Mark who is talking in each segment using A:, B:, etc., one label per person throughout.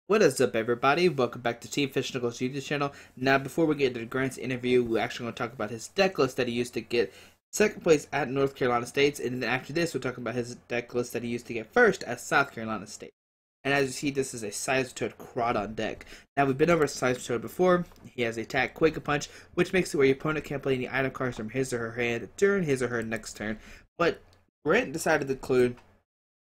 A: What is up, everybody? Welcome back to Team Fish Nichols' YouTube channel. Now, before we get into Grant's interview, we're actually going to talk about his deck list that he used to get second place at North Carolina State, and then after this, we're talking about his deck list that he used to get first at South Carolina State. And as you see, this is a Seismitoad Crawdaunt deck. Now, we've been over Seismitoad before. He has Attack, Quake, and Punch, which makes it where your opponent can't play any item cards from his or her hand during his or her next turn. But Grant decided to include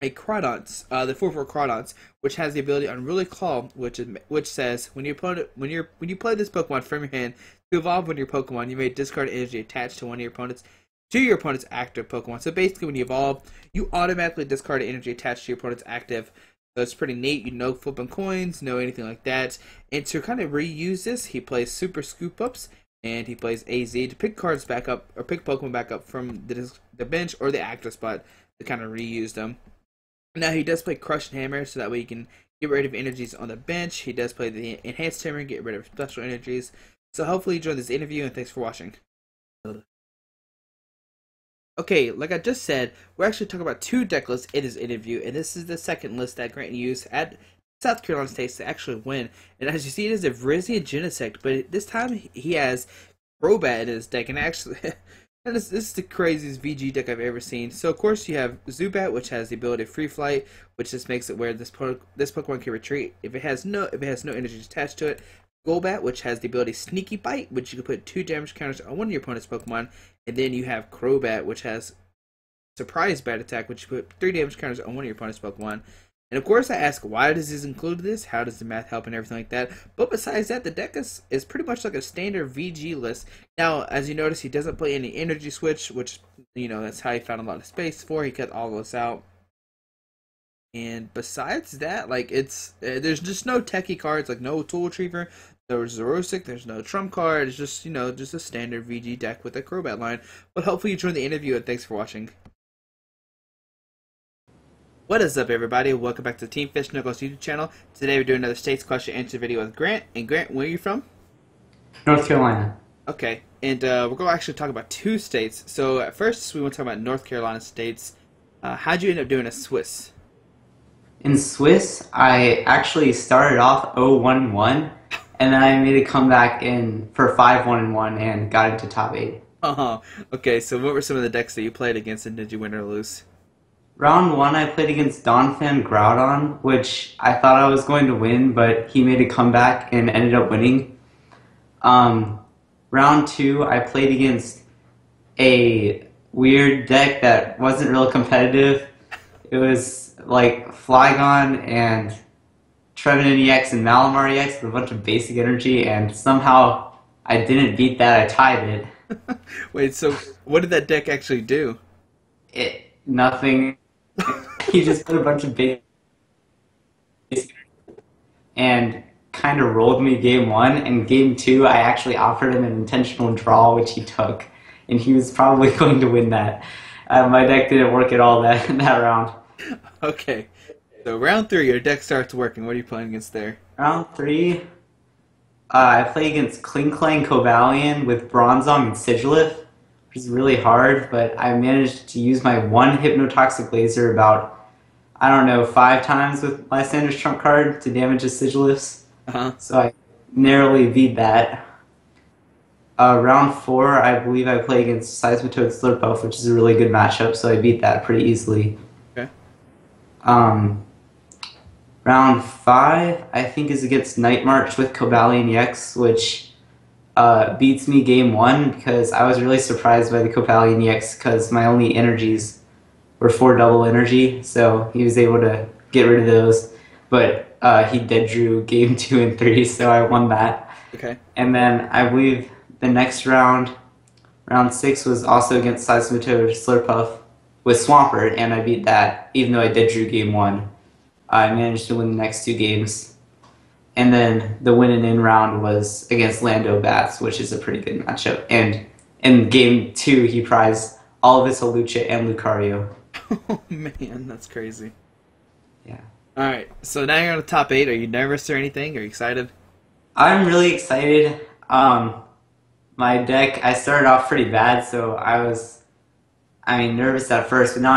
A: a Crawdaunt, the 4/4 Crawdaunt, which has the ability Unruly Claw, which says when you play this Pokemon from your hand to evolve one of your Pokemon, you may discard energy attached to your opponent's active Pokemon. So basically, when you evolve, you automatically discard energy attached to your opponent's active. So it's pretty neat. You know, flipping coins, no anything like that. And to kind of reuse this, he plays Super Scoop Ups and he plays AZ to pick cards back up or pick Pokemon back up from the bench or the active spot to kind of reuse them. Now, he does play Crush and Hammer, so that way you can get rid of energies on the bench. He does play the Enhanced Hammer and get rid of special energies. So hopefully you enjoyed this interview, and thanks for watching. Okay, like I just said, we're actually talking about two deck lists in this interview, and this is the second list that Grant used at South Carolina State to actually win. And as you see, it is a Virizion-Genesect, but this time he has Crobat in his deck, and actually... And this is the craziest VG deck I've ever seen. So of course you have Zubat, which has the ability of Free Flight, which just makes it where this Pokemon can retreat if it has no energy attached to it. Golbat, which has the ability Sneaky Bite, which you can put 2 damage counters on one of your opponent's Pokemon, and then you have Crobat, which has Surprise Bite Attack, which you put 3 damage counters on one of your opponent's Pokemon. And of course I ask, why does this include this? How does the math help and everything like that? But besides that, the deck is pretty much like a standard VG list. Now, as you notice, he doesn't play any energy switch, which, you know, that's how he found a lot of space for. He cut all those out. And besides that, like, it's there's just no techie cards, like no Tool Retriever, there's Zerosic, there's no Trump card. It's just, you know, just a standard VG deck with a Crobat line. But hopefully you enjoyed the interview, and thanks for watching. What is up, everybody? Welcome back to the Team Fish Nichols YouTube channel. Today we're doing another States Question Answer video with Grant. And Grant, where are you from?
B: North Carolina.
A: Okay, and we're going to actually talk about 2 states. So at first, we want to talk about North Carolina states. How'd you end up doing a Swiss?
B: In Swiss, I actually started off 0-1-1, and then I made a comeback for 5-1-1 and got into top 8.
A: Okay, so what were some of the decks that you played against, and did you win or lose?
B: Round 1, I played against Donphan Groudon, which I thought I was going to win, but he made a comeback and ended up winning. Round 2, I played against a weird deck that wasn't real competitive. It was like Flygon and Trevenant EX and Malamar EX with a bunch of basic energy, and somehow I didn't beat that, I tied it.
A: Wait, so what did that deck actually do?
B: Nothing. He just put a bunch of basic and kind of rolled me game 1, and game 2 I actually offered him an intentional draw, which he took, and he was probably going to win that. My deck didn't work at all that round.
A: Okay, so round 3, your deck starts working. What are you playing against there?
B: Round 3, I play against Klinklang Cobalion with Bronzong and Sigilyph, which is really hard, but I managed to use my 1 Hypnotoxic Laser about, I don't know, 5 times with my Sanders Trump card to damage his Sigilyphs. So I narrowly beat that. Round 4, I believe I play against Seismitoad Slurpuff, which is a really good matchup, so I beat that pretty easily.
A: Okay.
B: Round 5, I think, is against Night March with Cobalion EX, which beats me game 1 because I was really surprised by the Cobalion EX because my only energies were 4 double energy, so he was able to get rid of those. But he dead drew game 2 and 3, so I won that.
A: Okay.
B: And then I believe the next round, round 6, was also against Seismitoad Slurpuff with Swampert, and I beat that, even though I dead drew game 1. I managed to win the next 2 games. And then the win and in round was against Lando Bats, which is a pretty good matchup. And in game 2, he prized all of his Hawlucha and Lucario.
A: Oh man, that's crazy.
B: Yeah.
A: Alright, so now you're on the top 8. Are you nervous or anything? Are you excited?
B: I'm really excited. My deck, I started off pretty bad, so I was, nervous at first, but now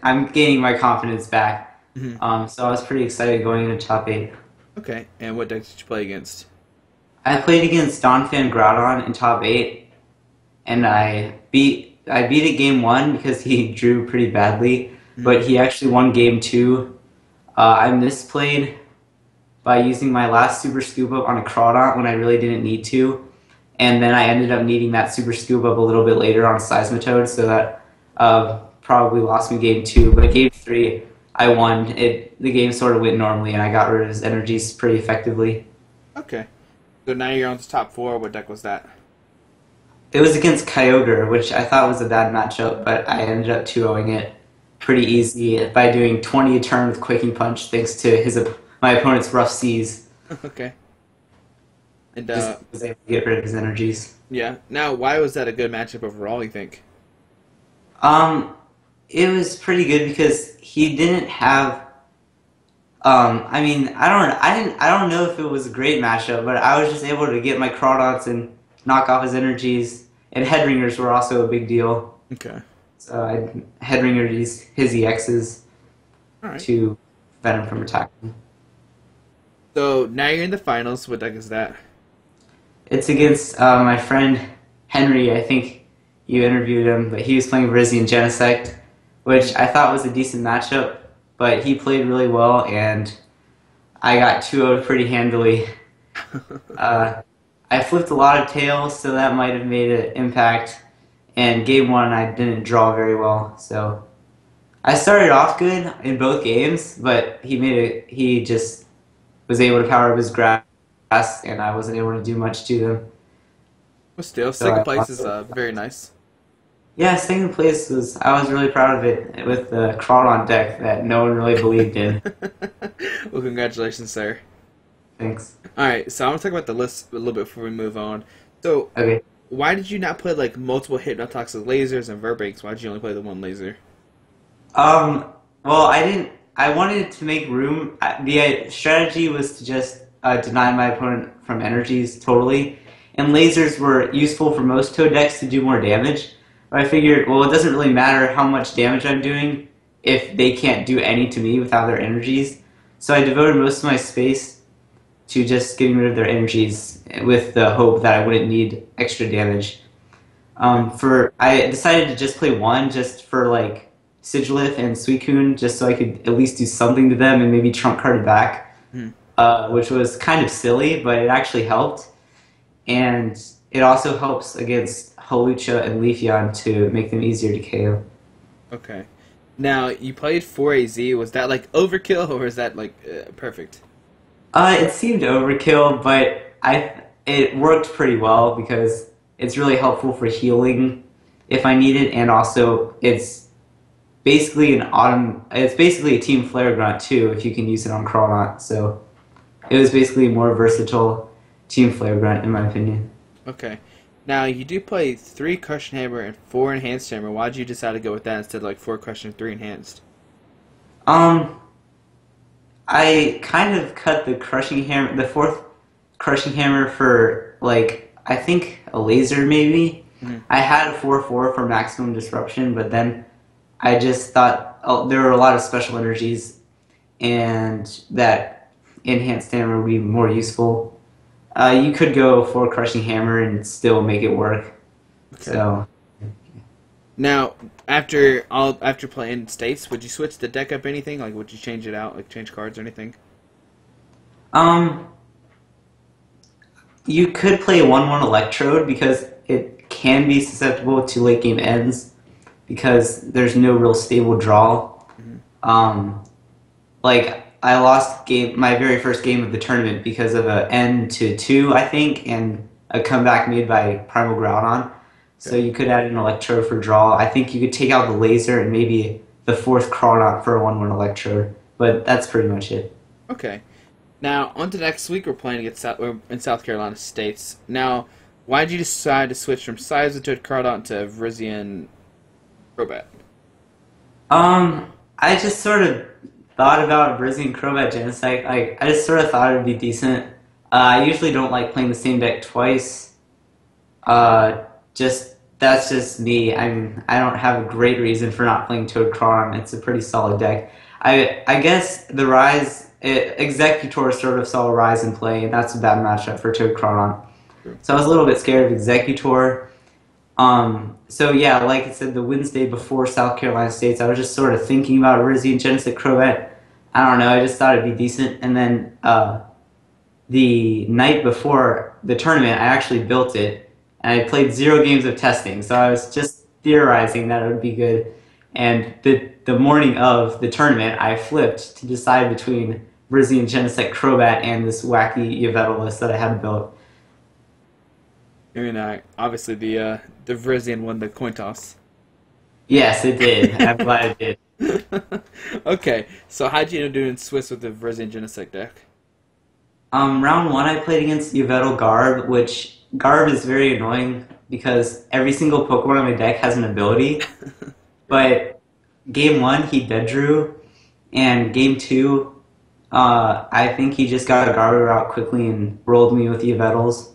B: I'm gaining my confidence back. So I was pretty excited going into top 8.
A: Okay, and what deck did you play against?
B: I played against Donphan Groudon in top 8, and I beat it game 1 because he drew pretty badly,
A: Mhm.
B: but he actually won game 2. I misplayed by using my last Super Scoop Up on a Crawdaunt when I really didn't need to, and then I ended up needing that Super Scoop Up a little bit later on Seismitoad, so that probably lost me game 2. But game 3, I won. The game sort of went normally, and I got rid of his energies pretty effectively.
A: Okay, so now you're on to top 4. What deck was that?
B: It was against Kyogre, which I thought was a bad matchup, but I ended up 2-0ing it pretty easy by doing 20 a turn with Quaking Punch, thanks to my opponent's Rough Seas.
A: Okay, and
B: Just was able to get rid of his energies.
A: yeah. Now, why was that a good matchup overall, you think?
B: Um, it was pretty good because he didn't have. I mean, I don't know if it was a great matchup, but I was just able to get my Crawdonts and knock off his energies, and Headringers were also a big deal.
A: Okay.
B: So I Headringer his EXs
A: All right.
B: to prevent him from attacking.
A: So now you're in the finals. What deck is that?
B: It's against my friend Henry. I think you interviewed him, but he was playing Virizion-Genesect, which I thought was a decent matchup, but he played really well, and I got 2-0 pretty handily. I flipped a lot of tails, so that might have made an impact. And game 1, I didn't draw very well, so I started off good in both games, but he just was able to power up his grass, and I wasn't able to do much to them.
A: Well, still,
B: So
A: second
B: I
A: place
B: lost
A: is
B: it.
A: very nice.
B: Yeah, second place I was really proud of it with the Crawdaunt deck that no one really believed in.
A: Well, congratulations, sir.
B: Thanks.
A: All right, so I want to talk about the list a little bit before we move on. So,
B: Okay.
A: why did you not play like multiple hypnotoxic lasers and Verbanks? Why did you only play the one laser?
B: Well, I didn't. I wanted to make room. The strategy was to just deny my opponent from energies totally, and lasers were useful for most Toad decks to do more damage. But I figured, well, it doesn't really matter how much damage I'm doing if they can't do any to me without their energies. So I devoted most of my space to just getting rid of their energies with the hope that I wouldn't need extra damage. I decided to just play one just for like Sigilith and Suicune, just so I could at least do something to them and maybe trump card it back,
A: Hmm.
B: which was kind of silly, but it actually helped. And it also helps against Hawlucha and Leafeon to make them easier to KO.
A: Okay. Now you played 4AZ. Was that like overkill or is that like perfect?
B: It seemed overkill, but it worked pretty well because it's really helpful for healing if I need it, and also it's basically It's basically a Team Flare Grunt too if you can use it on Crawdaunt. So it was basically a more versatile Team Flare Grunt in my opinion.
A: Okay. Now you do play 3 Crushing Hammer and 4 Enhanced Hammer. Why did you decide to go with that instead of like 4 Crushing and 3 Enhanced?
B: Um, I kind of cut the fourth Crushing Hammer for like I think a laser maybe.
A: Mhm.
B: I had a 4/4 for maximum disruption, but then I just thought there were a lot of special energies, and that enhanced hammer would be more useful. You could go for Crushing Hammer and still make it work.
A: Okay.
B: So
A: Now, after playing states, would you switch the deck up anything? Like, would you change it out, like change cards or anything?
B: um, you could play 1/1 Electrode because it can be susceptible to late game ends because there's no real stable draw.
A: Mhm.
B: Like I lost my very first game of the tournament because of a N-2, I think, and a comeback made by Primal Groudon. So you could add an Electrode for draw. I think you could take out the laser and maybe the fourth Crawdaunt for a 1/1 Electrode, but that's pretty much it.
A: Okay. Now, on to next week, we're playing against we're in South Carolina States. Now, why did you decide to switch from Seismitoad Crawdaunt to Virizion Crobat?
B: I just sort of thought about Virizion Crobat Genesect. I just sort of thought it would be decent. I usually don't like playing the same deck twice. That's just me. I don't have a great reason for not playing Toad Crawdaunt. It's a pretty solid deck. I guess the Rise Executor sort of saw a rise in play, and that's a bad matchup for Toad Crawdaunt.
A: True.
B: So I was a little bit scared of Executor. So yeah, like I said, the Wednesday before South Carolina State's, I was just sort of thinking about Virizion-Genesect Crobat. I don't know, I just thought it'd be decent. And then the night before the tournament, I actually built it, and I played 0 games of testing. So I was just theorizing that it would be good. And the morning of the tournament, I flipped to decide between Virizion-Genesect Crobat and this wacky Yveltal list that I had built.
A: I mean, obviously the Virizion won the coin toss.
B: Yes, it did. I'm glad it did.
A: Okay, so how'd you end up doing Swiss with the Virizion-Genesect deck?
B: Round 1, I played against Yveltal Garb, which Garb is very annoying because every single Pokemon on my deck has an ability. But game 1, he dead drew, and game 2, I think he just got a Gardevoir out quickly and rolled me with Yveltals.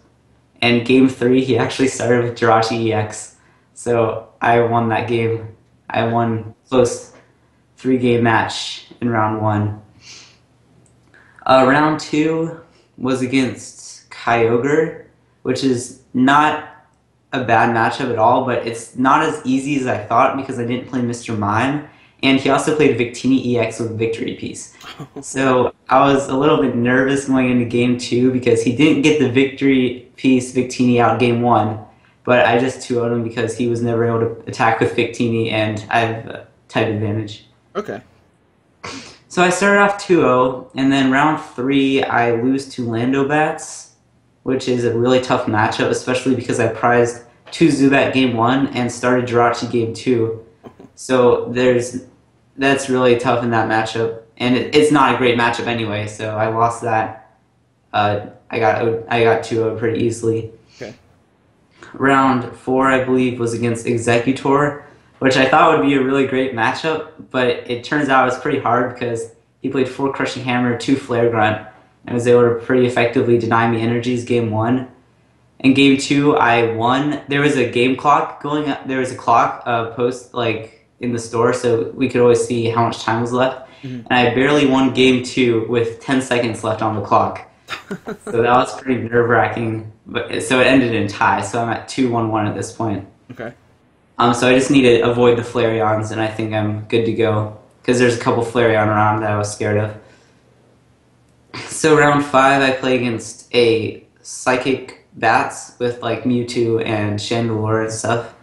B: And game 3, he actually started with Jirachi EX, so I won that game. I won close 3-game match in round 1. Round 2 was against Kyogre, which is not a bad matchup at all, but it's not as easy as I thought because I didn't play Mr. Mime, and he also played Victini EX with Victory Piece. So I was a little bit nervous going into game 2 because he didn't get the Victory Piece Victini out game 1, but I just 2-0'd him because he was never able to attack with Victini, and I have a type advantage.
A: Okay.
B: So I started off 2-0, and then round 3 I lose to Landobats, which is a really tough matchup, especially because I prized 2 Zubat game 1 and started Jirachi game 2. So that's really tough in that matchup, and it's not a great matchup anyway. So I lost that. I got 2-0 pretty easily.
A: Okay.
B: Round 4, I believe, was against Executor, which I thought would be a really great matchup, but it turns out it was pretty hard because he played 4 Crushing Hammer, 2 Flare Grunt, and was able to pretty effectively deny me energies game 1. In game 2, I won. There was a game clock going up. There was a clock post in the store, so we could always see how much time was left. Mm-hmm. And I barely won game 2 with 10 seconds left on the clock. So that was pretty nerve-wracking. But so it ended in tie. So I'm at 2-1-1 at this point.
A: Okay.
B: So I just need to avoid the Flareons, and I think I'm good to go because there's a couple Flareon around that I was scared of. So round 5, I play against a Psychic Bats with like Mewtwo and Chandelure and stuff.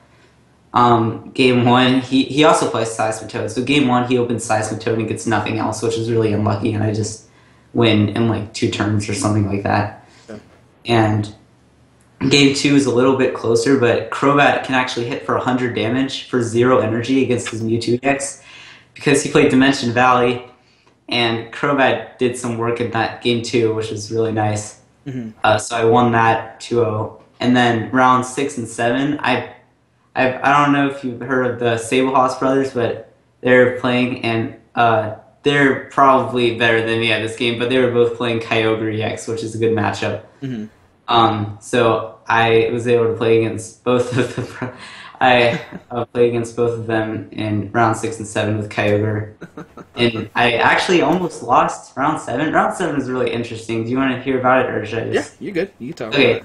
B: Game 1, he also plays Seismitoad. So game 1, he opens Seismitoad and gets nothing else, which is really unlucky, and I just win in like 2 turns or something like that. Okay. And game 2 is a little bit closer, but Crobat can actually hit for 100 damage for 0 energy against his Mewtwo decks because he played Dimension Valley, and Crobat did some work in that game 2, which was really nice. Mm-hmm. So I won that 2-0. And then round 6 and 7, I don't know if you've heard of the Sablehouse brothers, but they're playing, and they're probably better than me at this game, but they were both playing Kyogre EX, which is a good matchup. Mm-hmm. So I was able to play against both of them. I played against both of them in round 6 and 7 with Kyogre. And I actually almost lost round 7. Round 7 is really interesting. Do you want to hear about it, or should I just...
A: Yeah, you're good. You can talk
B: about
A: it.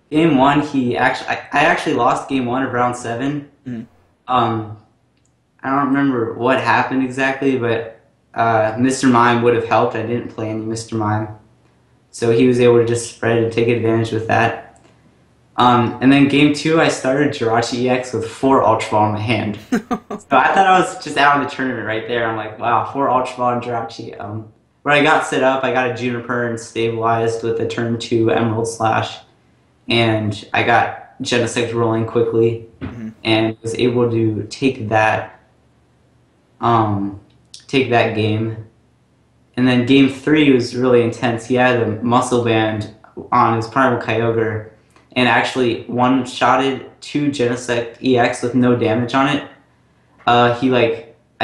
B: Game 1, I actually lost game 1 of round 7. Mm-hmm. I don't remember what happened exactly, but Mr. Mime would have helped. I didn't play any Mr. Mime. So he was able to just spread and take advantage with that. And then game 2, I started Jirachi EX with 4 Ultra Ball in my hand. So I thought I was just out of the tournament right there. I'm like, wow, 4 Ultra Ball and Jirachi. Where I got set up, I got a Juniper and stabilized with a turn 2 Emerald Slash. And I got Genesect rolling quickly, mm-hmm. and was able to take that game. And then game 3 was really intense. He had a Muscle Band on his Primal Kyogre, and actually one-shotted 2 Genesect EX with no damage on it. I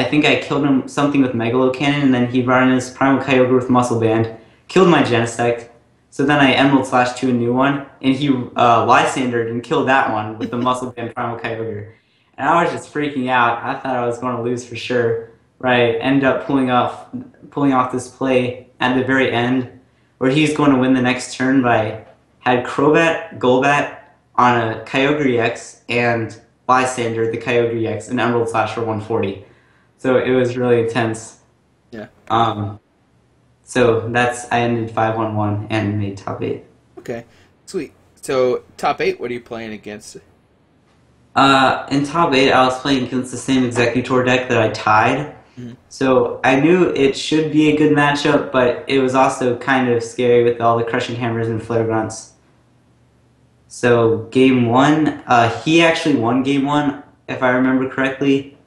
B: think I killed him something with Megalo Cannon, and then he brought in his Primal Kyogre with Muscle Band, killed my Genesect. So then I Emerald Slash to a new one, and he Lysandered and killed that one with the Muscle Band Primal Kyogre. And I was just freaking out. I thought I was going to lose for sure. Right, ended up pulling off this play at the very end, where he's going to win the next turn by had Crobat, Golbat on a Kyogre X and Lysander, the Kyogre X, and Emerald Slash for 140. So it was really intense.
A: Yeah.
B: So I ended 5-1-1 and made top 8.
A: Okay, sweet. So top 8, what are you playing against?
B: In top 8, I was playing against the same Executor deck that I tied. Mm-hmm. So I knew it should be a good matchup, but it was also kind of scary with all the Crushing Hammers and Flare Grunts. So game 1, he actually won game 1, if I remember correctly.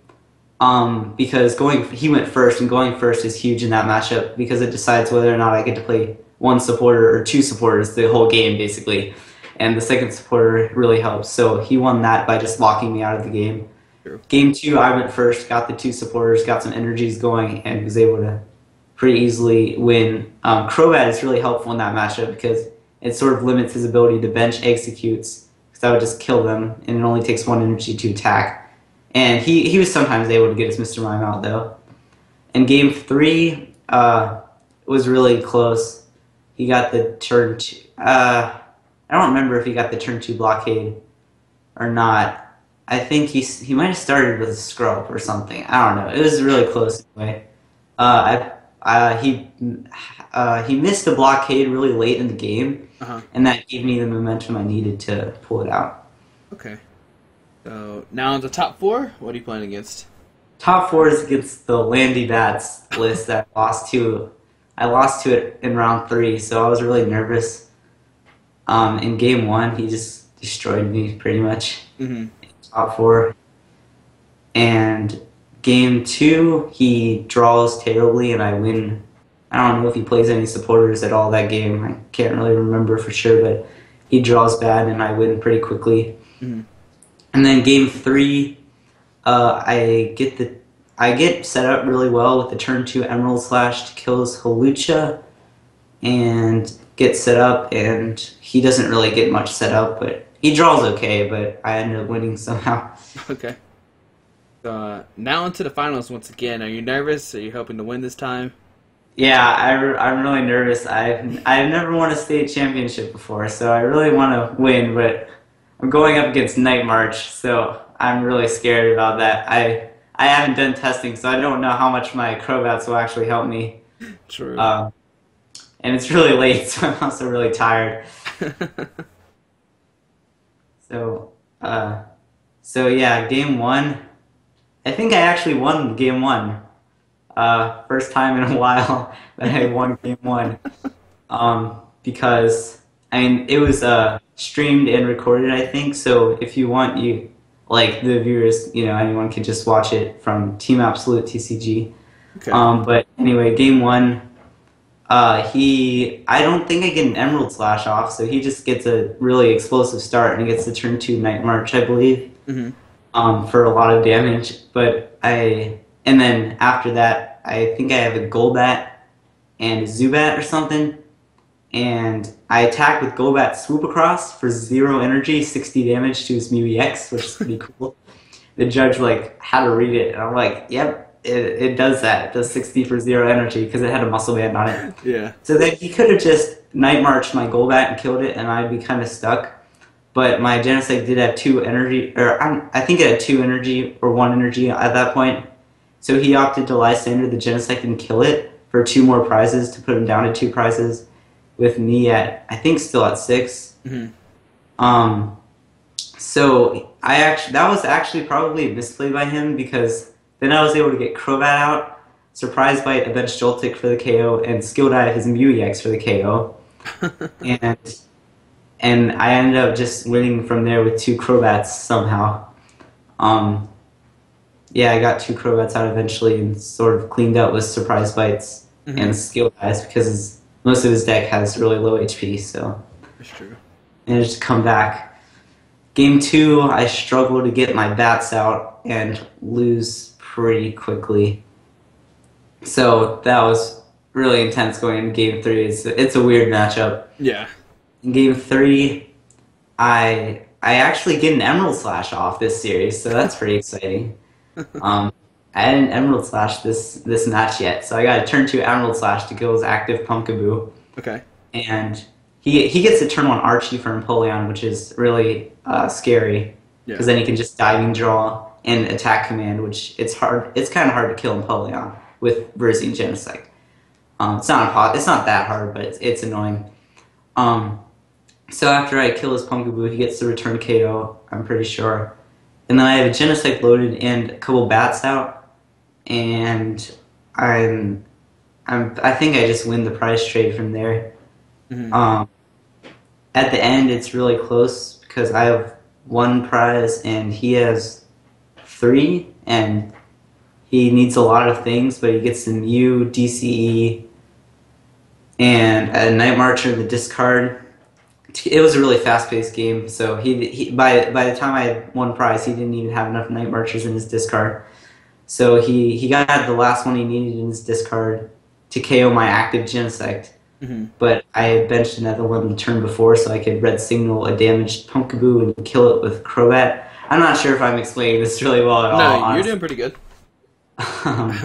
B: Because he went first, and going first is huge in that matchup because it decides whether or not I get to play one supporter or two supporters the whole game, basically. And the second supporter really helps. So he won that by just locking me out of the game.
A: True.
B: Game 2, I went first, got the two supporters, got some energies going, and was able to pretty easily win. Crobat is really helpful in that matchup because it sort of limits his ability to bench executes, because that would just kill them, and it only takes 1 energy to attack. And he was sometimes able to get his Mr. Mime out, though. And game 3 was really close. He got the turn 2. I don't remember if he got the turn 2 blockade or not. I think he might have started with a scrub or something. I don't know. It was really close anyway. He missed a blockade really late in the game, and that gave me the momentum I needed to pull it out.
A: Okay. So now in the top 4, what are you playing against?
B: Top 4 is against the Landy Bats list that I lost to. I lost to it in round 3, so I was really nervous. In game 1, he just destroyed me pretty much. Mm-hmm. Top 4. And game 2, he draws terribly, and I win. I don't know if he plays any supporters at all that game. I can't really remember for sure, but he draws bad, and I win pretty quickly. Mm-hmm. And then game 3, I get set up really well with the turn 2 Emerald Slash to kill his Hawlucha, and get set up, and he doesn't really get much set up, but he draws okay, but I end up winning somehow.
A: Okay. Now into the finals once again. Are you nervous? Are you hoping to win this time?
B: Yeah, I'm really nervous. I've never won a state championship before, so I really want to win, but I'm going up against Night March, so I'm really scared about that. I haven't done testing, so I don't know how much my Crobats will actually help me.
A: True.
B: And it's really late, so I'm also really tired. So yeah, game 1. I think I actually won game 1. First time in a while that I won game 1. Because it was streamed and recorded, I think. So if you want, the viewers, anyone can just watch it from Team Absolute TCG. Okay. But anyway, game 1, I don't think I get an Emerald Slash off, so he just gets a really explosive start and he gets the turn 2 Night March, I believe, for a lot of damage. And then after that, I think I have a Golbat and a Zubat or something. And I attack with Golbat Swoop Across for 0 energy, 60 damage to his Mew EX, which is pretty cool. The judge had to read it, and I'm like, yep, it does that. It does 60 for 0 energy because it had a muscle band on it.
A: Yeah.
B: So then he could have just Night Marched my Golbat and killed it, and I'd be kind of stuck. But my Genesect did have 2 energy, or I think it had 2 energy or 1 energy at that point. So he opted to Lysander the Genesect and kill it for 2 more prizes to put him down to 2 prizes. With me at, I think, still at 6. Mm-hmm. So that was actually probably a misplay by him, because then I was able to get Crobat out, Surprise Bite, a bench Joltik for the KO, and Skill Dive his Mew EX for the KO. and I ended up just winning from there with 2 Crobats somehow. Yeah, I got 2 Crobats out eventually and sort of cleaned up with Surprise Bites and Skill Dives, because most of his deck has really low HP, so
A: that's true.
B: And just come back. Game 2, I struggled to get my bats out and lose pretty quickly. So that was really intense going into Game 3. It's a weird matchup.
A: Yeah.
B: In Game 3, I actually get an Emerald Slash off this series, so that's pretty exciting. I hadn't Emerald Slash this match yet, so I got to turn 2 Emerald Slash to kill his active Pumpkaboo.
A: Okay.
B: And he gets to turn 1 Archie for Empoleon, which is really scary
A: Yeah.
B: because then he can just diving draw and attack command, which it's hard. It's kind of hard to kill Empoleon with Virizion-Genesect. It's not that hard, but it's annoying. So after I kill his Pumpkaboo, he gets to return KO. I'm pretty sure, and then I have a Genesect loaded and a couple bats out, and I think I just win the prize trade from there.
A: Mm-hmm.
B: At the end, it's really close because I have 1 prize and he has 3, and he needs a lot of things, but he gets the Mew, DCE, and a Night Marcher in the discard. It was a really fast-paced game, so by the time I had 1 prize, he didn't even have enough Night Marchers in his discard. So he got the last one he needed in his discard to KO my active Genesect.
A: Mm-hmm.
B: But I had benched another one the turn before so I could red signal a damaged Pumpkaboo and kill it with Crobat. I'm not sure if I'm explaining this really well at all.
A: No,
B: honestly.
A: you're doing pretty good.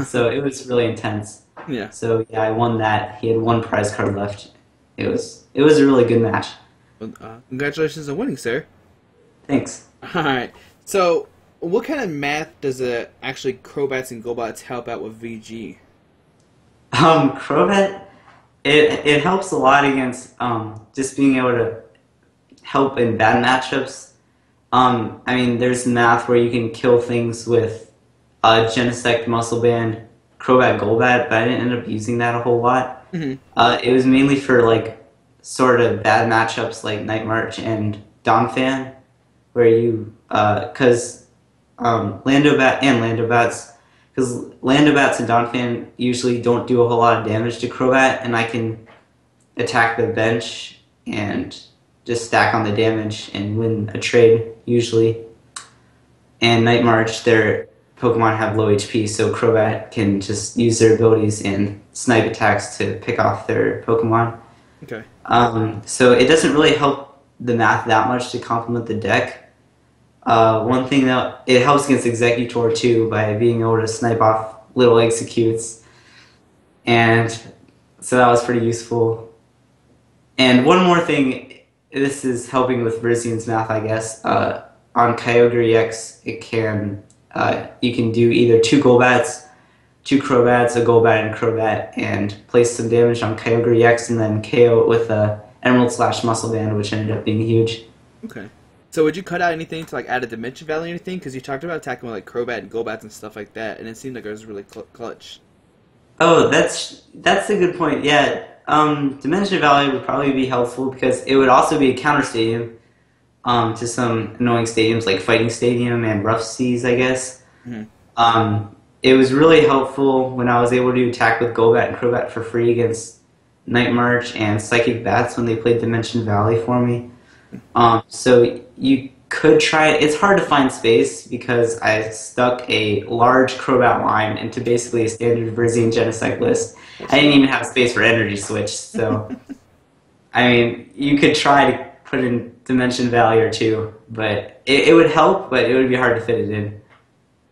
B: So it was really intense.
A: Yeah.
B: So yeah, I won that. He had 1 prize card left. It was a really good match.
A: Well, congratulations on winning, sir.
B: Thanks.
A: All right. So, what kind of math does actually Crobats and Golbats help out with VG?
B: Crobat, it helps a lot against just being able to help in bad matchups. I mean, there's math where you can kill things with Genesect, Muscle Band, Crobat, Golbat, but I didn't end up using that a whole lot.
A: Mm-hmm.
B: It was mainly for like sort of bad matchups like Night March and Donphan, where you because Landobats because Landobats and Donphan usually don't do a whole lot of damage to Crobat, and I can attack the bench and just stack on the damage and win a trade usually. And Night March, their Pokemon have low HP, so Crobat can just use their abilities and snipe attacks to pick off their Pokemon.
A: Okay.
B: So it doesn't really help the math that much to complement the deck. One thing that it helps against Executor too by being able to snipe off little executes, and so that was pretty useful. And one more thing, this is helping with Virizian's math, I guess. On Kyogre EX, it can you can do either 2 Golbats, 2 Crobats, a Golbat, and Crobat, and place some damage on Kyogre EX, and then KO it with a Emerald Slash Muscle Band, which ended up being huge.
A: Okay. So would you cut out anything to like add a Dimension Valley or anything? Because you talked about attacking with like Crobat and Golbats and stuff like that, and it seemed like it was really clutch.
B: Oh, that's a good point. Yeah, Dimension Valley would probably be helpful because it would also be a counter stadium to some annoying stadiums like Fighting Stadium and Rough Seas, I guess.
A: Mm-hmm.
B: It was really helpful when I was able to attack with Golbat and Crobat for free against Night March and Psychic Bats when they played Dimension Valley for me. So you could try it. It's hard to find space because I stuck a large Crobat line into basically a standard Virizion-Genesect list. I didn't even have space for Energy Switch, so I mean, you could try to put in Dimension Valley or 2, but it would help, but it would be hard to fit it in.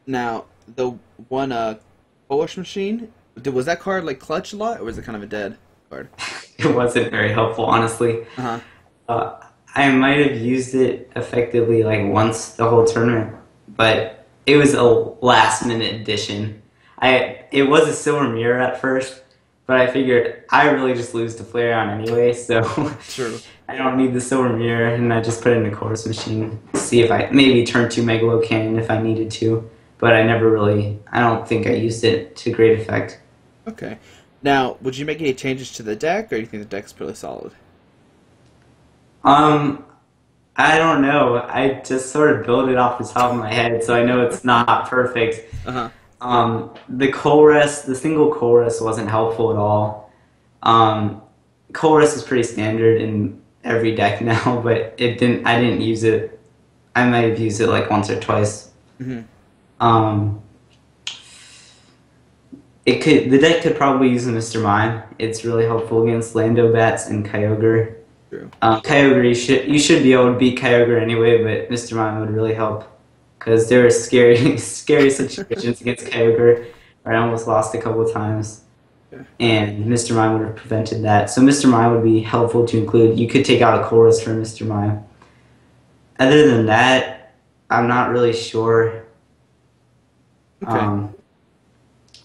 A: Now, the one Polish Machine, was that card like clutch a lot, or was it kind of a dead card?
B: It wasn't very helpful, honestly.
A: Uh-huh.
B: I might have used it effectively like once the whole tournament, but it was a last-minute addition. It was a Silver Mirror at first, but I figured I really just lose to Flareon anyway, so
A: True.
B: I don't need the Silver Mirror, and I just put it in the Chorus Machine to see if I maybe turn 2 Megalo Cannon if I needed to, but I don't think I used it to great effect.
A: Okay. Now, would you make any changes to the deck, or do you think the deck's pretty solid?
B: I don't know. I just sort of built it off the top of my head, so I know it's not perfect.
A: Uh-huh.
B: The single chorus wasn't helpful at all. Chorus is pretty standard in every deck now, but I didn't use it. I might have used it like once or twice.
A: Mm-hmm.
B: The deck could probably use a Mr. Mime. It's really helpful against Landobats and Kyogre.
A: True.
B: Kyogre, you should be able to beat Kyogre anyway, but Mr. Mime would really help because there were scary, scary situations against Kyogre where I almost lost a couple times.
A: Yeah.
B: And Mr. Mime would have prevented that. So Mr. Mime would be helpful to include. You could take out a chorus for Mr. Mime. Other than that, I'm not really sure.
A: Okay.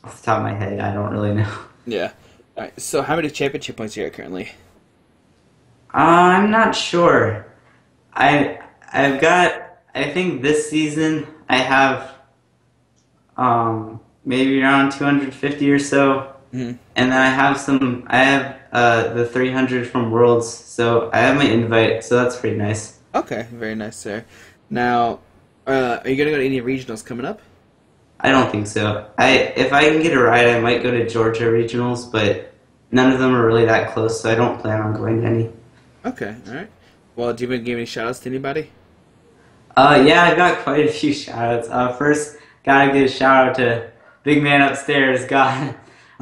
B: Off the top of my head, I don't really know.
A: Yeah. All right. So how many championship points are you at currently?
B: I'm not sure. I've got, I think this season I have maybe around 250 or so.
A: Mm-hmm.
B: And then I have the 300 from Worlds, so I have my invite, so that's pretty nice.
A: Okay. Very nice, sir. Now, are you gonna go to any regionals coming up?
B: I don't think so. If I can get a ride, I might go to Georgia regionals, but none of them are really that close, so I don't plan on going to any.
A: Okay. All right. Well, do you want to give any shout outs to anybody?
B: Yeah, I got quite a few shout outs. First, gotta give a shout out to Big Man Upstairs, God.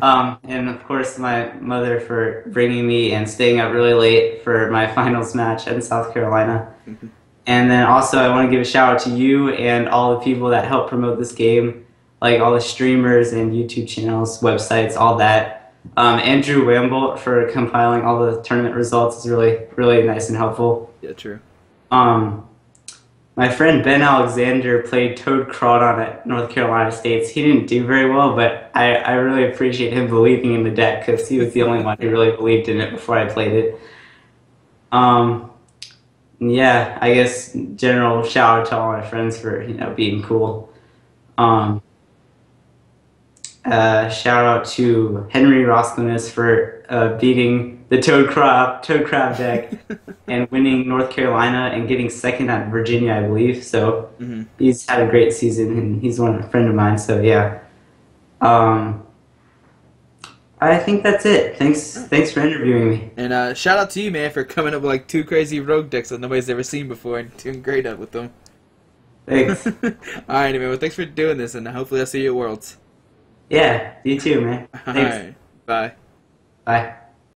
B: And of course my mother for bringing me and staying up really late for my finals match in South Carolina.
A: Mm-hmm.
B: And then also I want to give a shout out to you and all the people that help promote this game, like all the streamers and YouTube channels, websites, all that. Andrew Wamble for compiling all the tournament results is really, really nice and helpful.
A: Yeah, true.
B: My friend Ben Alexander played Toad Crawdaunt at North Carolina State. He didn't do very well, but I really appreciate him believing in the deck because he was the only one who really believed in it before I played it. Yeah, I guess general shout out to all my friends for being cool. Shout out to Henry Rosconis for beating the Toad Crab deck and winning North Carolina and getting second at Virginia, I believe. So he's had a great season and he's a friend of mine. So yeah, I think that's it. Thanks for interviewing me.
A: And shout out to you, man, for coming up with like 2 crazy rogue decks that nobody's ever seen before and doing great up with them.
B: Thanks.
A: Alright, man. Well, thanks for doing this, and hopefully I'll see you at Worlds.
B: Yeah, you too, man. Thanks.
A: Alright, bye.
B: Bye.